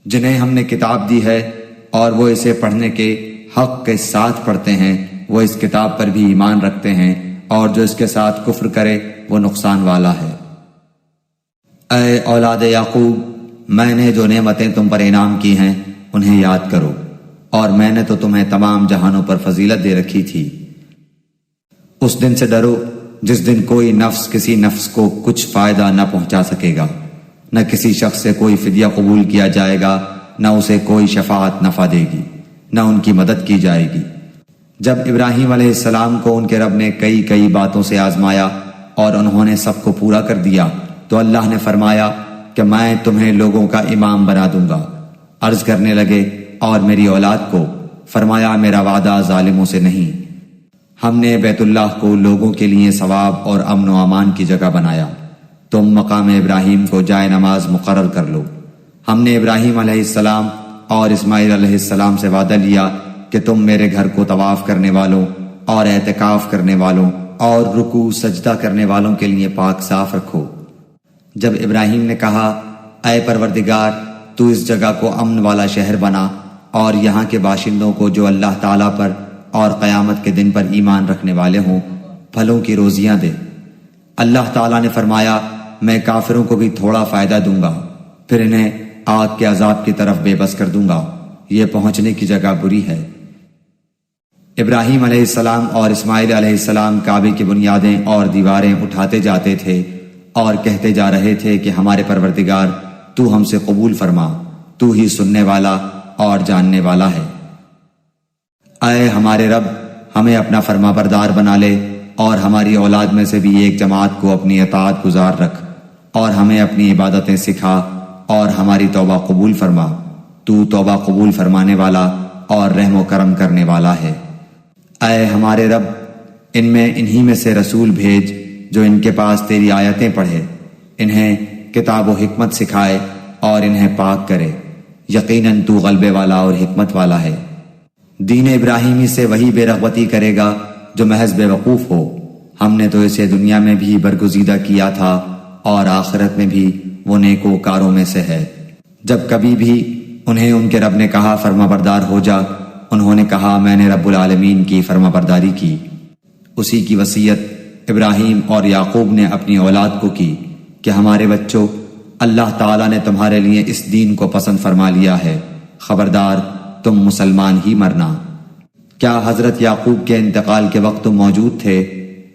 جنہیں ہم نے کتاب دی ہے اور وہ اسے پڑھنے کے حق کے ساتھ پڑھتے ہیں، وہ اس کتاب پر بھی ایمان رکھتے ہیں، اور جو اس کے ساتھ کفر کرے وہ نقصان والا ہے۔ اے اولاد یعقوب، میں نے جو نعمتیں تم پر انعام کی ہیں انہیں یاد کرو، اور میں نے تو تمہیں تمام جہانوں پر فضیلت دے رکھی تھی۔ اس دن سے ڈرو جس دن کوئی نفس کسی نفس کو کچھ فائدہ نہ پہنچا سکے گا، نہ کسی شخص سے کوئی فدیہ قبول کیا جائے گا، نہ اسے کوئی شفاعت نفع دے گی، نہ ان کی مدد کی جائے گی۔ جب ابراہیم علیہ السلام کو ان کے رب نے کئی باتوں سے آزمایا اور انہوں نے سب کو پورا کر دیا، تو اللہ نے فرمایا کہ میں تمہیں لوگوں کا امام بنا دوں گا۔ عرض کرنے لگے اور میری اولاد کو؟ فرمایا میرا وعدہ ظالموں سے نہیں۔ ہم نے بیت اللہ کو لوگوں کے لیے ثواب اور امن و امان کی جگہ بنایا، تم مقام ابراہیم کو جائے نماز مقرر کر لو۔ ہم نے ابراہیم علیہ السلام اور اسماعیل علیہ السلام سے وعدہ لیا کہ تم میرے گھر کو طواف کرنے والوں اور اعتکاف کرنے والوں اور رکوع سجدہ کرنے والوں کے لیے پاک صاف رکھو۔ جب ابراہیم نے کہا اے پروردگار، تو اس جگہ کو امن والا شہر بنا اور یہاں کے باشندوں کو جو اللہ تعالیٰ پر اور قیامت کے دن پر ایمان رکھنے والے ہوں پھلوں کی روزیاں دے۔ اللہ تعالیٰ نے فرمایا میں کافروں کو بھی تھوڑا فائدہ دوں گا، پھر انہیں آگ کے عذاب کی طرف بے بس کر دوں گا، یہ پہنچنے کی جگہ بری ہے۔ ابراہیم علیہ السلام اور اسماعیل علیہ السلام کعبے کی بنیادیں اور دیواریں اٹھاتے جاتے تھے اور کہتے جا رہے تھے کہ ہمارے پروردگار تو ہم سے قبول فرما، تو ہی سننے والا اور جاننے والا ہے۔ اے ہمارے رب، ہمیں اپنا فرما بردار بنا لے اور ہماری اولاد میں سے بھی ایک جماعت کو اپنی اطاعت گزار رکھ، اور ہمیں اپنی عبادتیں سکھا اور ہماری توبہ قبول فرما، تو توبہ قبول فرمانے والا اور رحم و کرم کرنے والا ہے۔ اے ہمارے رب، ان میں انہی میں سے رسول بھیج جو ان کے پاس تیری آیتیں پڑھے، انہیں کتاب و حکمت سکھائے اور انہیں پاک کرے، یقیناً تو غلبے والا اور حکمت والا ہے۔ دین ابراہیمی سے وہی بے رغبتی کرے گا جو محض بے وقوف ہو، ہم نے تو اسے دنیا میں بھی برگزیدہ کیا تھا اور آخرت میں بھی وہ نیکوکاروں میں سے ہے۔ جب کبھی بھی انہیں ان کے رب نے کہا فرما بردار ہو جا، انہوں نے کہا میں نے رب العالمین کی فرما برداری کی۔ اسی کی وصیت ابراہیم اور یعقوب نے اپنی اولاد کو کی کہ ہمارے بچوں، اللہ تعالیٰ نے تمہارے لیے اس دین کو پسند فرما لیا ہے، خبردار تم مسلمان ہی مرنا۔ کیا حضرت یعقوب کے انتقال کے وقت تم موجود تھے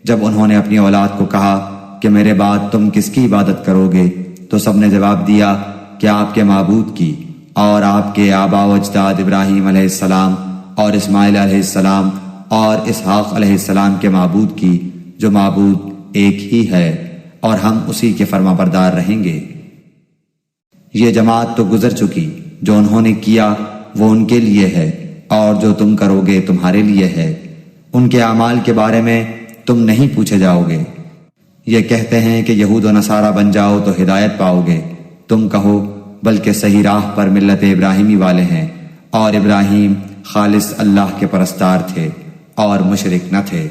جب انہوں نے اپنی اولاد کو کہا کہ میرے بعد تم کس کی عبادت کرو گے؟ تو سب نے جواب دیا کہ آپ کے معبود کی اور آپ کے آبا و اجداد ابراہیم علیہ السلام اور اسماعیل علیہ السلام اور اسحاق علیہ السلام کے معبود کی، جو معبود ایک ہی ہے، اور ہم اسی کے فرما بردار رہیں گے۔ یہ جماعت تو گزر چکی، جو انہوں نے کیا وہ ان کے لیے ہے، اور جو تم کرو گے تمہارے لیے ہے۔ ان کے اعمال کے بارے میں تم نہیں پوچھے جاؤ گے۔ یہ کہتے ہیں کہ یہود و نصارہ بن جاؤ تو ہدایت پاؤ گے، تم کہو بلکہ صحیح راہ پر ملت ابراہیمی والے ہیں، اور ابراہیم خالص اللہ کے پرستار تھے اور مشرک نہ تھے۔